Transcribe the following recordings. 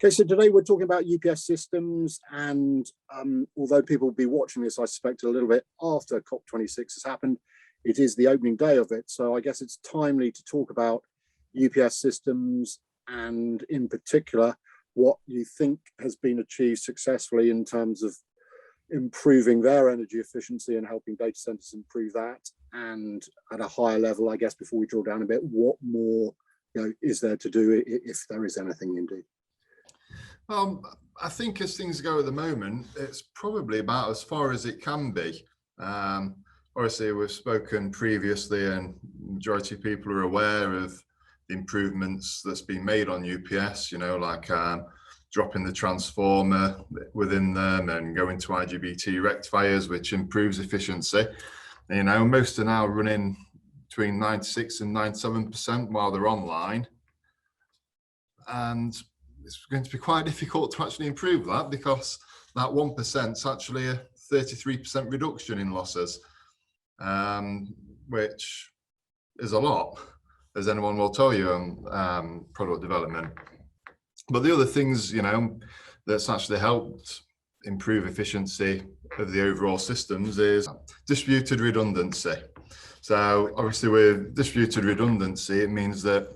Okay, so today we're talking about UPS systems, and although people will be watching this, I suspect, a little bit after COP26 has happened, it is the opening day of it. So I guess it's timely to talk about UPS systems and, in particular, what you think has been achieved successfully in terms of improving their energy efficiency and helping data centers improve that. And at a higher level, I guess, before we drill down a bit, what more is there to do, if there is anything indeed? I think as things go at the moment, it's probably about as far as it can be. Obviously, we've spoken previously, and majority of people are aware of the improvements that's been made on UPS, like dropping the transformer within them and going to IGBT rectifiers, which improves efficiency. Most are now running between 96 and 97% while they're online. And it's going to be quite difficult to actually improve that, because that 1% is actually a 33% reduction in losses, which is a lot, as anyone will tell you on product development. But the other things, that's actually helped improve efficiency of the overall systems is distributed redundancy. So obviously with distributed redundancy, it means that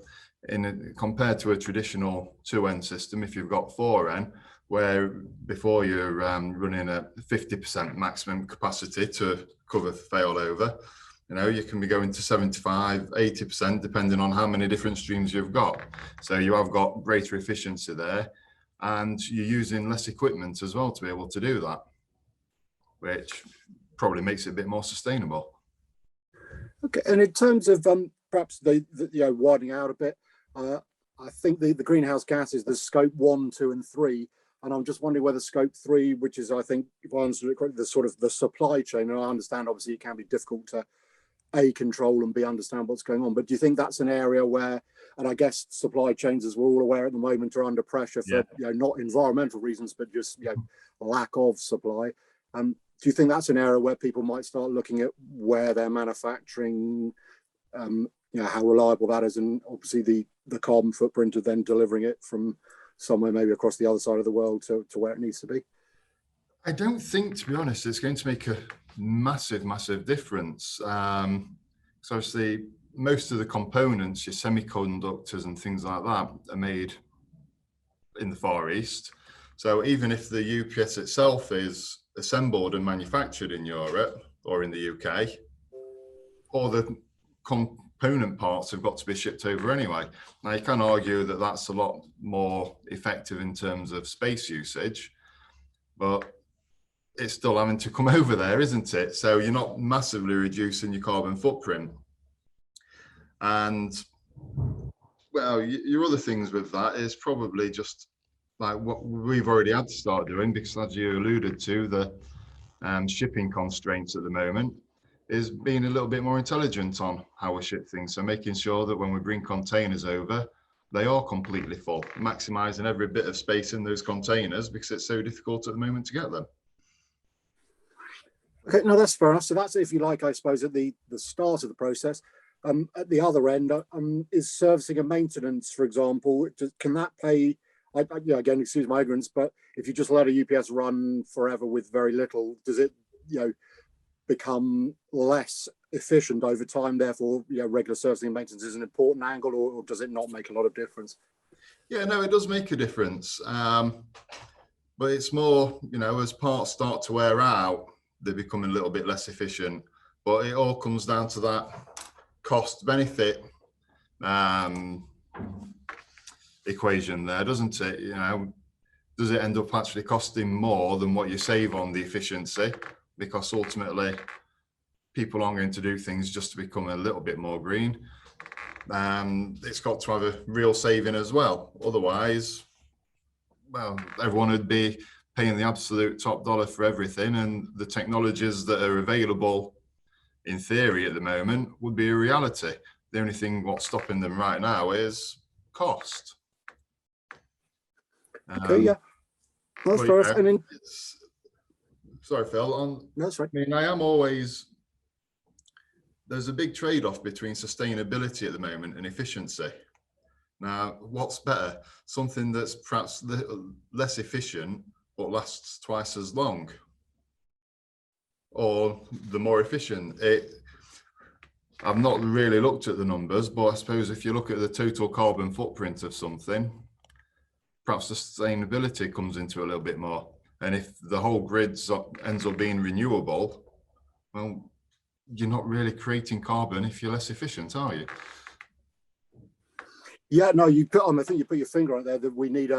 compared to a traditional 2N system, if you've got 4N, where before you're running at 50% maximum capacity to cover failover, you can be going to 75, 80%, depending on how many different streams you've got. So you have got greater efficiency there, and you're using less equipment as well to be able to do that, which probably makes it a bit more sustainable. Okay, and in terms of perhaps the widening out a bit, I think the greenhouse gases, the scope 1, 2, and 3, and I'm just wondering whether scope 3, which is, I think, if I understood it correctly, the sort of the supply chain, and I understand obviously it can be difficult to A, control, and B, understand what's going on, but do you think that's an area where, and I guess supply chains, as we're all aware at the moment, are under pressure for not environmental reasons, but just lack of supply. Do you think that's an area where people might start looking at where they're manufacturing, how reliable that is, and obviously the carbon footprint of then delivering it from somewhere maybe across the other side of the world to where it needs to be? I don't think, to be honest, it's going to make a massive difference. So obviously, most of the components, your semiconductors and things like that, are made in the Far East. So even if the UPS itself is assembled and manufactured in Europe or in the UK, all the component parts have got to be shipped over anyway. Now, you can argue that that's a lot more effective in terms of space usage, but it's still having to come over there, isn't it? So you're not massively reducing your carbon footprint. And well, your other things with that is probably just like what we've already had to start doing, because as you alluded to, the shipping constraints at the moment, is being a little bit more intelligent on how we ship things. So making sure that when we bring containers over, they are completely full, maximizing every bit of space in those containers, because it's so difficult at the moment to get them. Okay, no, that's fair enough. So that's, if you like, I suppose, at the start of the process. At the other end, is servicing and maintenance, for example, can that play, again, excuse my ignorance, but if you just let a UPS run forever with very little, does it, become less efficient over time? Therefore, regular servicing and maintenance is an important angle, or does it not make a lot of difference? Yeah, no, it does make a difference. But it's more, as parts start to wear out, they become a little bit less efficient. But it all comes down to that cost benefit equation there, doesn't it? Does it end up actually costing more than what you save on the efficiency? Because ultimately, people aren't going to do things just to become a little bit more green. It's got to have a real saving as well. Otherwise, well, everyone would be paying the absolute top dollar for everything, and the technologies that are available in theory at the moment would be a reality. The only thing what's stopping them right now is cost. Okay, yeah. That's first. I mean, sorry, Phil. That's right. I mean, there's a big trade-off between sustainability at the moment and efficiency. Now, what's better? Something that's perhaps less efficient but lasts twice as long, or the more efficient? I've not really looked at the numbers, but I suppose if you look at the total carbon footprint of something, perhaps the sustainability comes into a little bit more. And if the whole grid ends up being renewable, well, you're not really creating carbon if you're less efficient, are you? Yeah, no, you put on. I think you put your finger on there that we need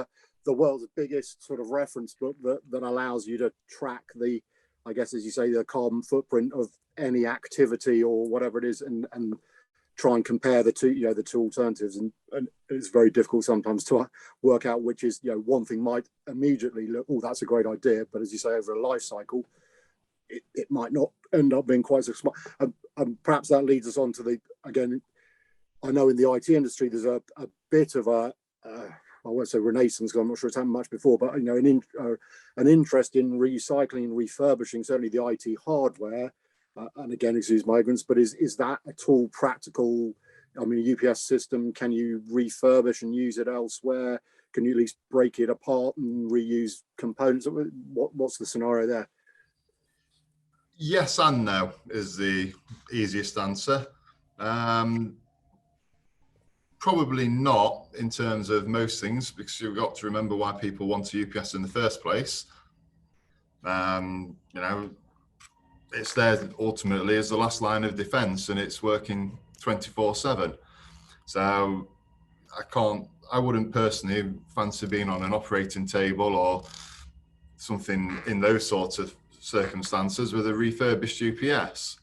the world's biggest sort of reference book that allows you to track the, I guess, as you say, the carbon footprint of any activity or whatever it is, and try and compare the two, the two alternatives. And it's very difficult sometimes to work out which is, one thing might immediately look, oh, that's a great idea, but as you say, over a life cycle, it might not end up being quite so smart. And perhaps that leads us on to again, I know in the IT industry, there's a bit of I won't say renaissance, because I'm not sure it's happened much before, but an interest in recycling and refurbishing certainly the IT hardware. And again, excuse my ignorance, but is that at all practical? I mean, a UPS system, can you refurbish and use it elsewhere? Can you at least break it apart and reuse components? What's the scenario there? Yes and no is the easiest answer. Probably not in terms of most things, because you've got to remember why people want a UPS in the first place. It's there ultimately as the last line of defense, and it's working 24/7. So I wouldn't personally fancy being on an operating table or something in those sorts of circumstances with a refurbished UPS.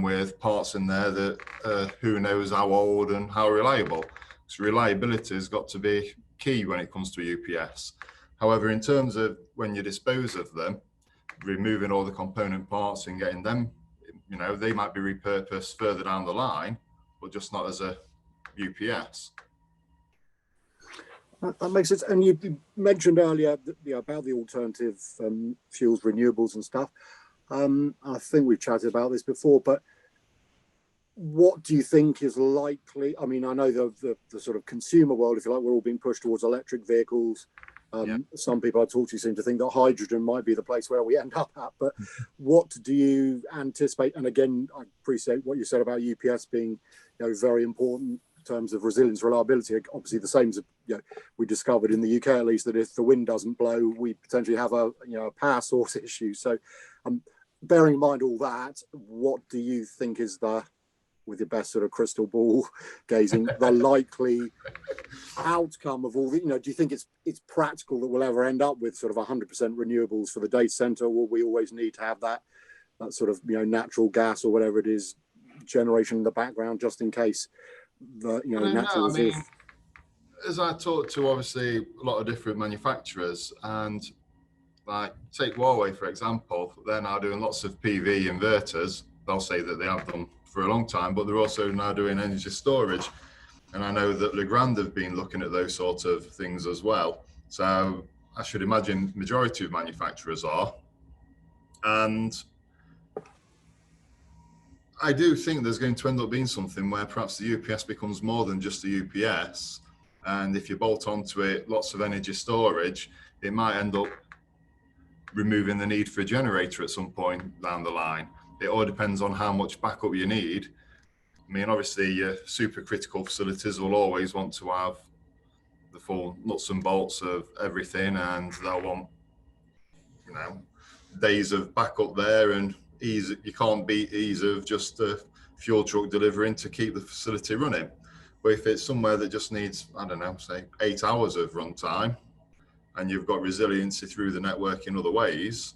With parts in there that who knows how old and how reliable. So reliability has got to be key when it comes to a UPS. However, in terms of when you dispose of them, removing all the component parts and getting them, they might be repurposed further down the line, but just not as a UPS. That makes sense. And you mentioned earlier about the alternative fuels, renewables and stuff. I think we've chatted about this before, but what do you think is likely? I mean, I know the sort of consumer world, if you like, we're all being pushed towards electric vehicles. Some people I talk to seem to think that hydrogen might be the place where we end up at. But what do you anticipate? And again, I appreciate what you said about UPS being, very important in terms of resilience, reliability. Obviously, the same as we discovered in the UK, at least, that if the wind doesn't blow, we potentially have a power source issue. So, bearing in mind all that, what do you think is with your best sort of crystal ball gazing, the likely outcome of all the, do you think it's practical that we'll ever end up with sort of 100% renewables for the data center? Or will we always need to have that sort of, natural gas or whatever it is generation in the background, just in case the, natural resource? As I talk to obviously a lot of different manufacturers, and like take Huawei, for example, they're now doing lots of PV inverters. They'll say that they have them for a long time, but they're also now doing energy storage. And I know that Legrand have been looking at those sorts of things as well. So I should imagine majority of manufacturers are. And I do think there's going to end up being something where perhaps the UPS becomes more than just a UPS. And if you bolt onto it lots of energy storage, it might end up removing the need for a generator at some point down the line. It all depends on how much backup you need. I mean, obviously, your supercritical facilities will always want to have the full nuts and bolts of everything, and they'll want, days of backup there, and ease. You can't beat ease of just a fuel truck delivering to keep the facility running. But if it's somewhere that just needs, I don't know, say 8 hours of runtime, and you've got resiliency through the network in other ways,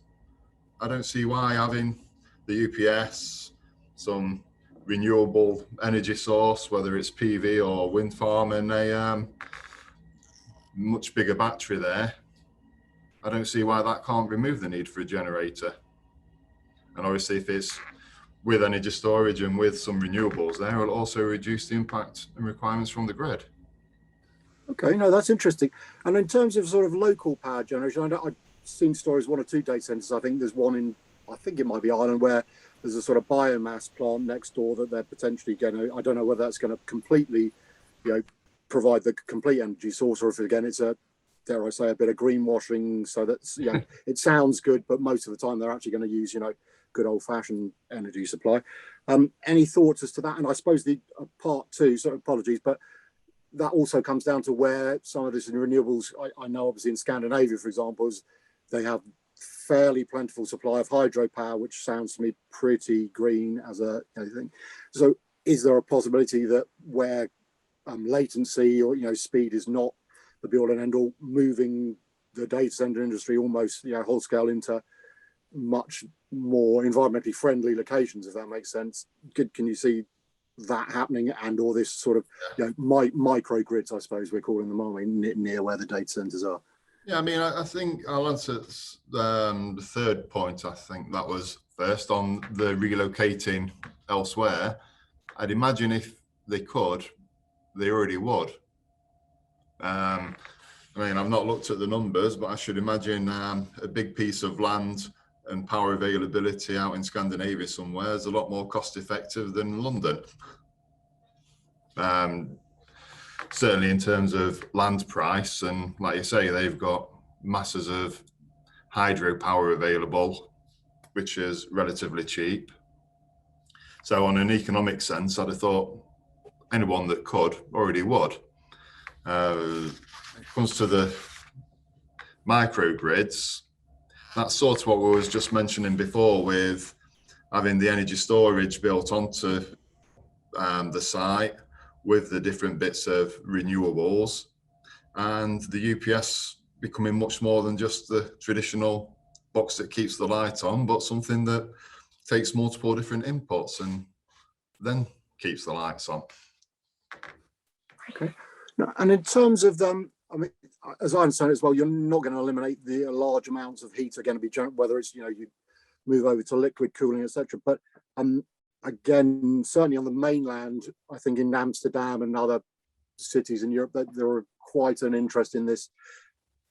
I don't see why having the UPS, some renewable energy source, whether it's PV or wind farm, and a much bigger battery there, I don't see why that can't remove the need for a generator. And obviously, if it's with energy storage and with some renewables there, it'll also reduce the impact and requirements from the grid. Okay, no, that's interesting. And in terms of sort of local power generation, I've seen stories, 1 or 2 data centers. I think there's one in, I think it might be Ireland, where there's a sort of biomass plant next door that they're potentially going to, I don't know whether that's going to completely, provide the complete energy source, or if again it's a, dare I say, a bit of greenwashing, so that's, you know, it sounds good, but most of the time they're actually going to use, you know, good old-fashioned energy supply. Any thoughts as to that? And I suppose the part two, so apologies, but that also comes down to where some of this in renewables, I know obviously in Scandinavia, for example, is they have fairly plentiful supply of hydropower, which sounds to me pretty green as a thing. So is there a possibility that where latency or, you know, speed is not the be all and end all, moving the data center industry almost, you know, whole scale into much more environmentally friendly locations, if that makes sense? Can you see that happening, and or this sort of, you know, microgrids, I suppose we're calling them, aren't we, near where the data centers are? Yeah, I mean, I think I'll answer the third point. I think that was first on the relocating elsewhere. I'd imagine if they could, they already would. I mean, I've not looked at the numbers, but I should imagine a big piece of land and power availability out in Scandinavia somewhere is a lot more cost effective than London. Certainly in terms of land price, and like you say, they've got masses of hydropower available, which is relatively cheap. So on an economic sense, I'd have thought anyone that could already would. It comes to the microgrids, that's sort of what we was just mentioning before, with having the energy storage built onto the site with the different bits of renewables, and the UPS becoming much more than just the traditional box that keeps the light on, but something that takes multiple different inputs and then keeps the lights on. Okay. Now, and in terms of them, I mean, as I understand it as well, you're not going to eliminate the large amounts of heat are going to be, whether it's, you know, you move over to liquid cooling, etc. But again, certainly on the mainland, I think in Amsterdam and other cities in Europe, that there are quite an interest in this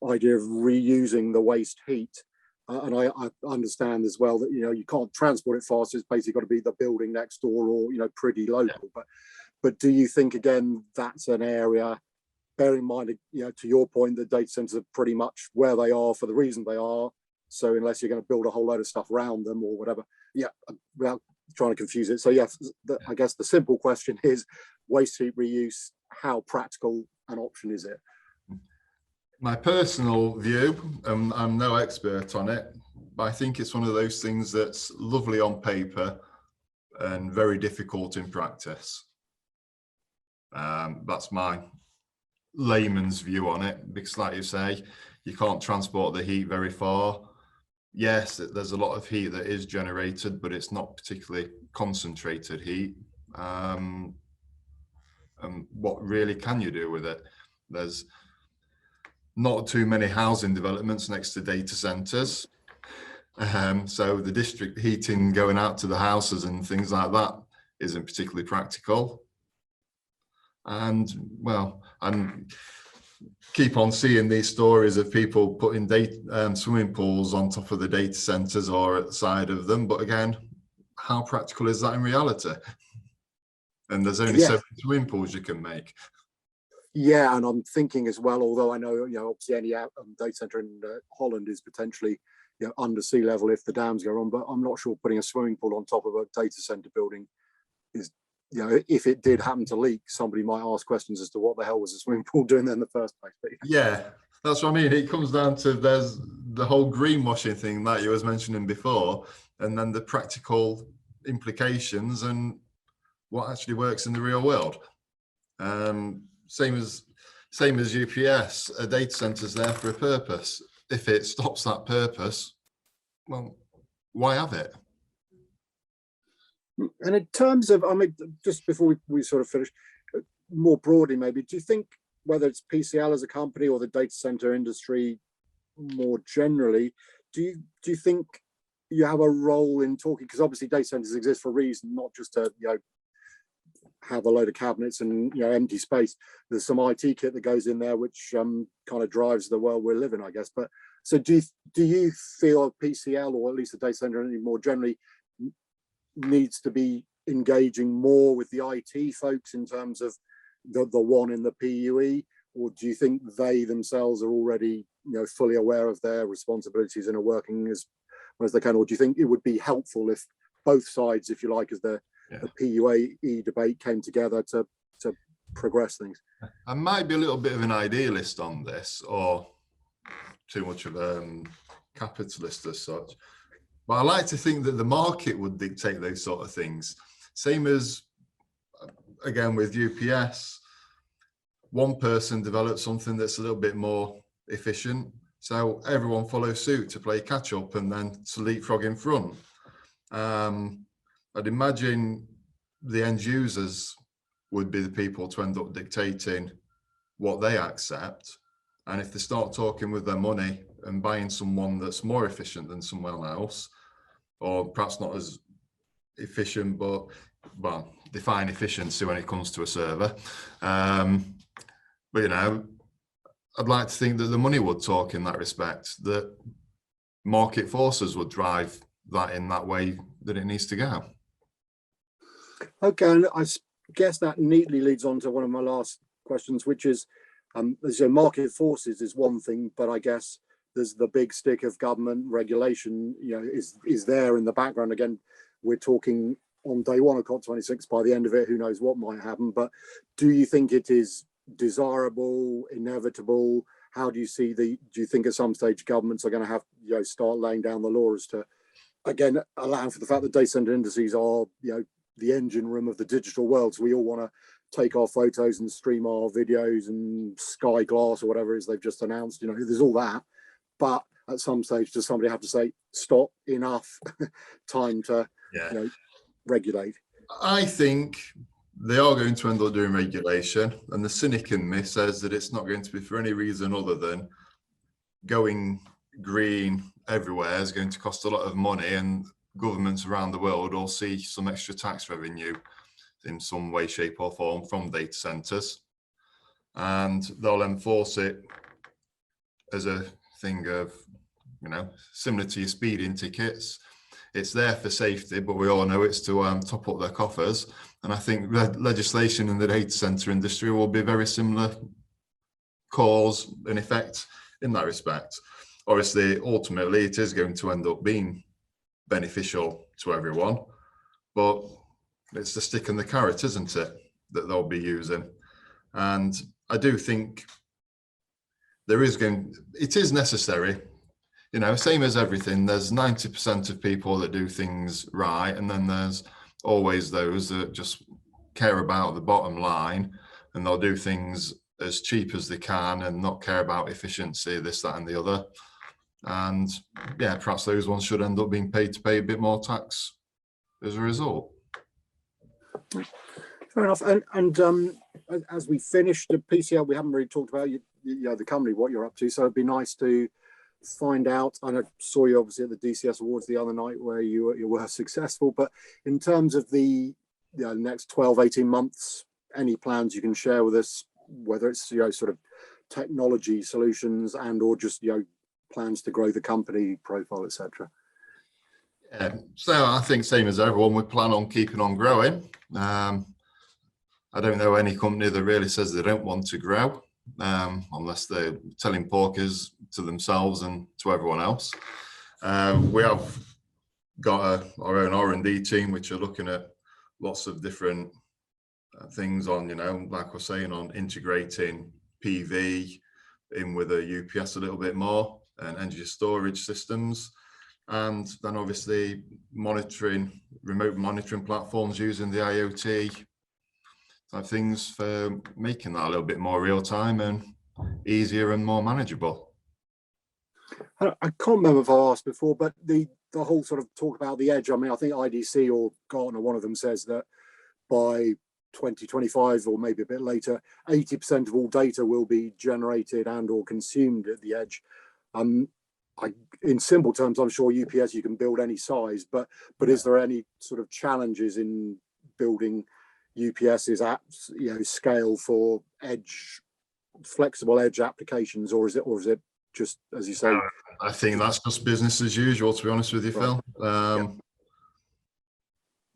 idea of reusing the waste heat. And I understand as well that, you know, you can't transport it fast. It's basically got to be the building next door or, you know, pretty local. Yeah. But do you think, again, that's an area, bearing in mind, you know, to your point, the data centers are pretty much where they are for the reason they are. So unless you're going to build a whole load of stuff around them or whatever, yeah, without trying to confuse it. So yes, I guess the simple question is, waste heat reuse, how practical an option is it? My personal view, I'm no expert on it, but I think it's one of those things that's lovely on paper and very difficult in practice. That's my layman's view on it, because like you say, you can't transport the heat very far. Yes, there's a lot of heat that is generated, but it's not particularly concentrated heat. And what really can you do with it? There's not too many housing developments next to data centers. So the district heating going out to the houses and things like that isn't particularly practical. And well, and keep on seeing these stories of people putting swimming pools on top of the data centers or at the side of them. But again, how practical is that in reality? And there's only so many swimming pools you can make. Yeah, and I'm thinking as well, although I know, you know, obviously any data center in Holland is potentially, you know, under sea level if the dams go on, but I'm not sure putting a swimming pool on top of a data center building is, you know, if it did happen to leak, somebody might ask questions as to what the hell was a swimming pool doing there in the first place. But, yeah, that's what I mean. It comes down to there's the whole greenwashing thing that you was mentioning before, and then the practical implications and what actually works in the real world. Same as UPS, a data center's there for a purpose. If it stops that purpose, well, why have it? And in terms of, I mean, just before we sort of finish, more broadly maybe, do you think whether it's PCL as a company or the data center industry more generally, do you think you have a role in talking, because obviously data centers exist for a reason, not just to, you know, have a load of cabinets and, you know, empty space. There's some IT kit that goes in there which kind of drives the world we're living, I guess. But so do you feel PCL, or at least the data center more generally, needs to be engaging more with the IT folks in terms of the one in the PUE, or do you think they themselves are already, fully aware of their responsibilities and are working as well as they can? Or do you think it would be helpful if both sides, if you like, as the PUE debate came together to progress things? I might be a little bit of an idealist on this, or too much of a capitalist as such, but I like to think that the market would dictate those sort of things. Same as, again, with UPS, one person develops something that's a little bit more efficient, so everyone follows suit to play catch up and then to leapfrog in front. I'd imagine the end users would be the people to end up dictating what they accept. And if they start talking with their money and buying someone that's more efficient than someone else, or perhaps not as efficient, but, well, define efficiency when it comes to a server. But, I'd like to think that the money would talk in that respect, that market forces would drive that in that way that it needs to go. Okay, and I guess that neatly leads on to one of my last questions, which is, market forces is one thing, but I guess there's the big stick of government regulation, is there in the background. Again, we're talking on day one of COP26. By the end of it, who knows what might happen, but do you think it is desirable, inevitable? How do you see do you think at some stage governments are going to have, start laying down the law as to, again, allow for the fact that data center indices are, the engine room of the digital world. So we all want to take our photos and stream our videos and Sky Glass or whatever it is they've just announced. There's all that. But at some stage, does somebody have to say, stop, enough, time to regulate? I think they are going to end up doing regulation. And the cynic in me says that it's not going to be for any reason other than going green everywhere is going to cost a lot of money, and governments around the world will see some extra tax revenue in some way, shape or form from data centers, and they'll enforce it as a thing of, similar to your speeding tickets. It's there for safety, but we all know it's to top up their coffers. And I think legislation in the data center industry will be very similar cause and effect in that respect. Obviously, ultimately, it is going to end up being beneficial to everyone, but it's the stick and the carrot, isn't it, that they'll be using. And I do think it is necessary, same as everything. There's 90% of people that do things right, and then there's always those that just care about the bottom line, and they'll do things as cheap as they can and not care about efficiency, this, that and the other. And perhaps those ones should end up being paid to pay a bit more tax as a result. Fair enough. And as we finish the PCL, we haven't really talked about the company, what you're up to. So it'd be nice to find out. I saw you obviously at the DCS Awards the other night where you were successful. But in terms of the next 12, 18 months, any plans you can share with us, whether it's sort of technology solutions and or just plans to grow the company profile, etc. So I think same as everyone, we plan on keeping on growing. I don't know any company that really says they don't want to grow, unless they're telling porkers to themselves and to everyone else. We have got our own R&D team, which are looking at lots of different things on, like we're saying, on integrating PV in with a UPS a little bit more, and energy storage systems, and then obviously remote monitoring platforms using the IoT type things for making that a little bit more real time and easier and more manageable. I can't remember if I asked before, but the whole sort of talk about the edge. I mean, I think IDC or Gartner, one of them, says that by 2025 or maybe a bit later, 80% of all data will be generated and or consumed at the edge. In simple terms, I'm sure UPS you can build any size, but is there any sort of challenges in building UPS's apps, scale for flexible edge applications, or is it just, as you say? I think that's just business as usual, to be honest with you, Phil.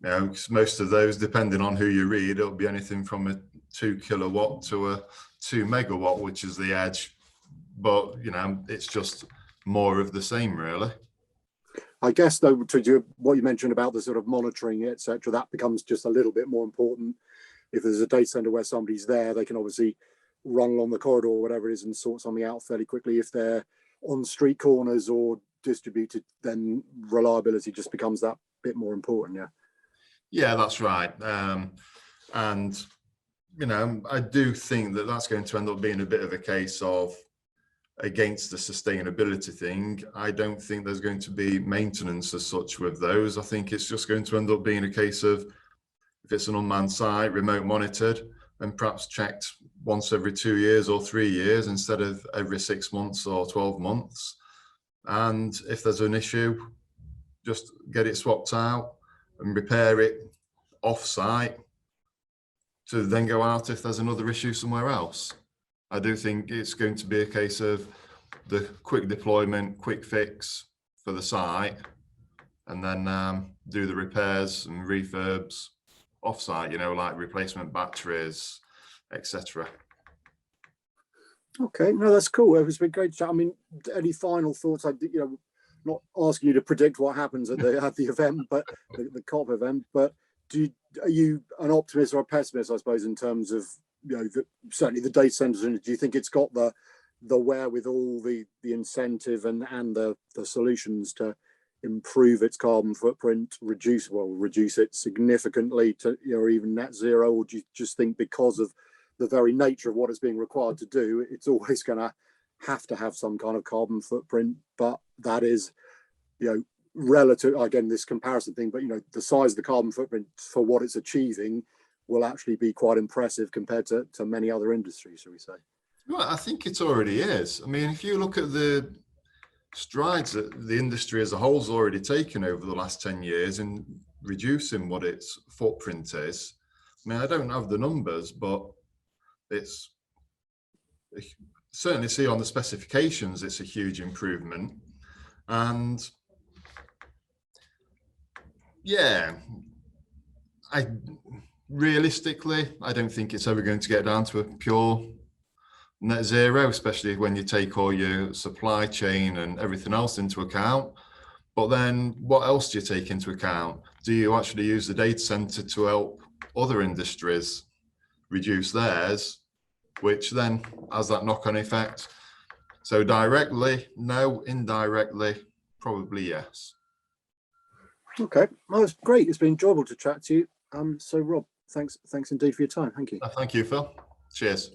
You know, 'cause most of those, depending on who you read, it'll be anything from a 2 kilowatt to a 2 megawatt, which is the edge. But, you know, it's just more of the same, really. I guess, though, what you mentioned about the sort of monitoring, etc., that becomes just a little bit more important. If there's a data center where somebody's there, they can obviously run along the corridor or whatever it is and sort something out fairly quickly. If they're on street corners or distributed, then reliability just becomes that bit more important. Yeah. Yeah, that's right. And, you know, I do think that that's going to end up being a bit of a case of, against the sustainability thing, I don't think there's going to be maintenance as such with those. I think it's just going to end up being a case of, if it's an unmanned site, remote monitored, and perhaps checked once every 2 years or 3 years instead of every 6 months or 12 months. And if there's an issue, just get it swapped out and repair it off-site to then go out if there's another issue somewhere else. I do think it's going to be a case of the quick deployment, quick fix for the site, and then do the repairs and refurbs off-site, you know, like replacement batteries, etc. Okay, no, that's cool. It's been great chat. I mean, any final thoughts? Not asking you to predict what happens at the event, but the COP event. But are you an optimist or a pessimist, I suppose, in terms of, you know, certainly the data centers? And do you think it's got the wherewithal, the incentive, and the solutions to improve its carbon footprint, reduce it significantly to, you know, even net zero? Or do you just think because of the very nature of what it's being required to do, it's always going to have some kind of carbon footprint, but that is, you know, relative, again, this comparison thing, but, you know, the size of the carbon footprint for what it's achieving will actually be quite impressive compared to many other industries, shall we say? Well, I think it already is. I mean, if you look at the strides that the industry as a whole has already taken over the last 10 years in reducing what its footprint is, I mean, I don't have the numbers, but it's certainly see on the specifications, it's a huge improvement. And yeah, realistically, I don't think it's ever going to get down to a pure net zero, especially when you take all your supply chain and everything else into account. But then what else do you take into account? Do you actually use the data center to help other industries reduce theirs, which then has that knock-on effect? So directly, no. Indirectly, probably yes. Okay, well, it's great. It's been enjoyable to chat to you. So Rob, thanks indeed for your time. Thank you. Thank you, Phil. Cheers.